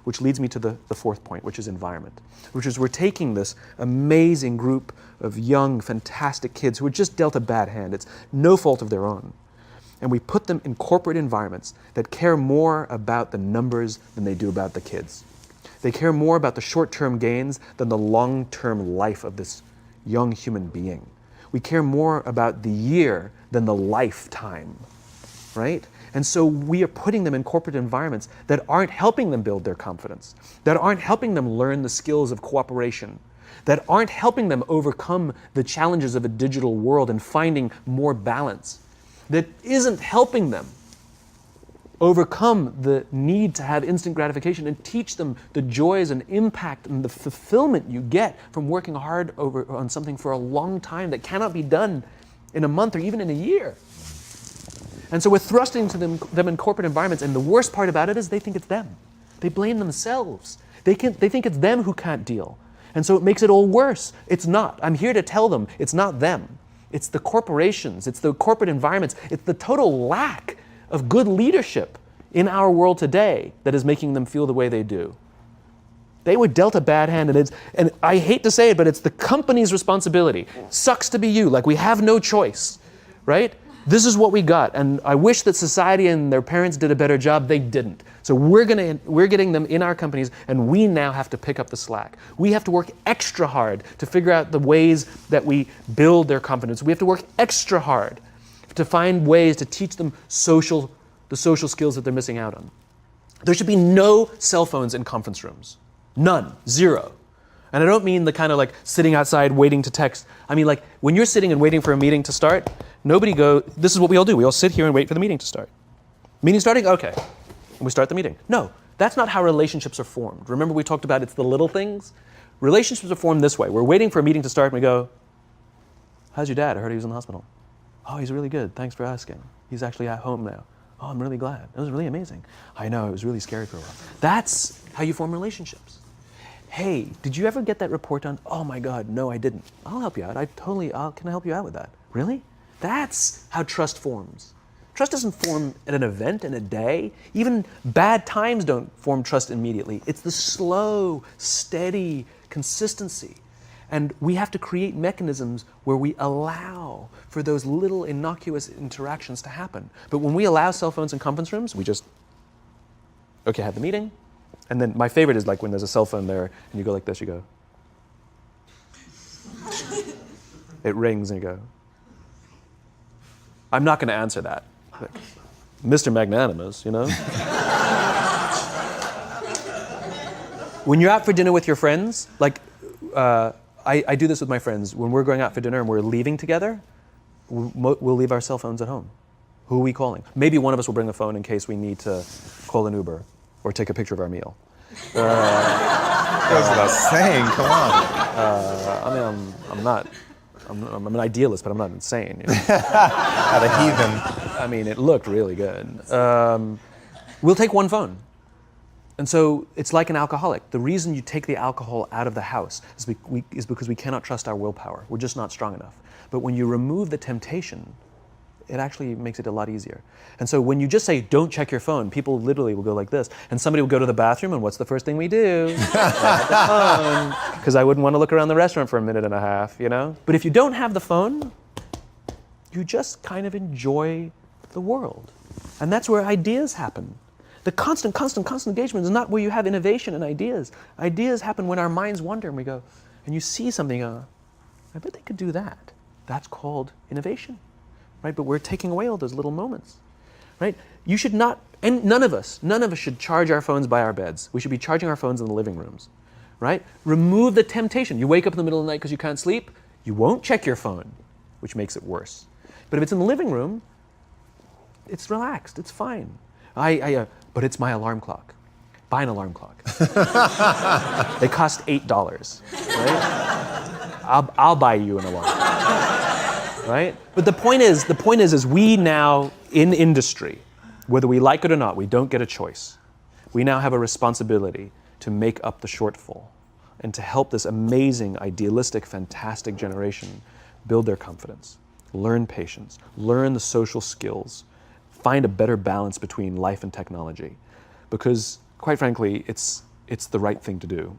which leads me to the fourth point, which is environment, which is we're taking this amazing group of young, fantastic kids who were just dealt a bad hand. It's no fault of their own. And we put them in corporate environments that care more about the numbers than they do about the kids. They care more about the short-term gains than the long-term life of this young human being. We care more about the year than the lifetime, right? And so we are putting them in corporate environments that aren't helping them build their confidence, that aren't helping them learn the skills of cooperation, that aren't helping them overcome the challenges of a digital world and finding more balance, that isn't helping them overcome the need to have instant gratification and teach them the joys and impact and the fulfillment you get from working hard on something for a long time that cannot be done in a month or even in a year. And so we're thrusting to them in corporate environments, and the worst part about it is they think it's them. They blame themselves. They think it's them who can't deal. And so it makes it all worse. It's not. I'm here to tell them it's not them. It's the corporations, it's the corporate environments, it's the total lack of good leadership in our world today that is making them feel the way they do. They were dealt a bad hand, and I hate to say it, but it's the company's responsibility. Sucks to be you, like we have no choice, right? This is what we got, and I wish that society and their parents did a better job. They didn't. So we're getting them in our companies, and we now have to pick up the slack. We have to work extra hard to figure out the ways that we build their confidence. We have to work extra hard to find ways to teach them the social skills that they're missing out on. There should be no cell phones in conference rooms. None. Zero. And I don't mean the kind of like sitting outside waiting to text. I mean like when you're sitting and waiting for a meeting to start, this is what we all do. We all sit here and wait for the meeting to start. Meeting starting? Okay. And we start the meeting. No, that's not how relationships are formed. Remember we talked about it's the little things? Relationships are formed this way. We're waiting for a meeting to start and we go, how's your dad? I heard he was in the hospital. Oh, he's really good. Thanks for asking. He's actually at home now. Oh, I'm really glad. It was really amazing. I know, it was really scary for a while. That's how you form relationships. Hey, did you ever get that report done? Oh my God, no, I didn't. I'll help you out. Can I help you out with that? Really? That's how trust forms. Trust doesn't form at an event in a day. Even bad times don't form trust immediately. It's the slow, steady consistency. And we have to create mechanisms where we allow for those little innocuous interactions to happen. But when we allow cell phones in conference rooms, we just, okay, have the meeting. And then my favorite is like when there's a cell phone there and you go like this, you go. It rings and you go. I'm not going to answer that. Like, Mr. Magnanimous, you know? When you're out for dinner with your friends, like, I do this with my friends. When we're going out for dinner and we're leaving together, we'll leave our cell phones at home. Who are we calling? Maybe one of us will bring a phone in case we need to call an Uber or take a picture of our meal. That goes without saying, come on. I'm an idealist, but I'm not insane. You know? At a heathen. I mean, it looked really good. We'll take one phone. And so it's like an alcoholic. The reason you take the alcohol out of the house is because we cannot trust our willpower. We're just not strong enough. But when you remove the temptation, it actually makes it a lot easier. And so when you just say, don't check your phone, people literally will go like this. And somebody will go to the bathroom, and what's the first thing we do? The phone. Because I wouldn't want to look around the restaurant for a minute and a half, you know? But if you don't have the phone, you just kind of enjoy the world. And that's where ideas happen. The constant engagement is not where you have innovation and ideas. Ideas happen when our minds wander and we go, and you see something, I bet they could do that. That's called innovation, right? But we're taking away all those little moments, right? You should not, and none of us should charge our phones by our beds. We should be charging our phones in the living rooms, right? Remove the temptation. You wake up in the middle of the night because you can't sleep, you won't check your phone, which makes it worse. But if it's in the living room, it's relaxed, it's fine. But it's my alarm clock. Buy an alarm clock. They cost $8, right? I'll buy you an alarm clock, right? But the point is we now, in industry, whether we like it or not, we don't get a choice. We now have a responsibility to make up the shortfall and to help this amazing, idealistic, fantastic generation build their confidence, learn patience, learn the social skills, find a better balance between life and technology. Because, quite frankly, it's it's the right thing to do.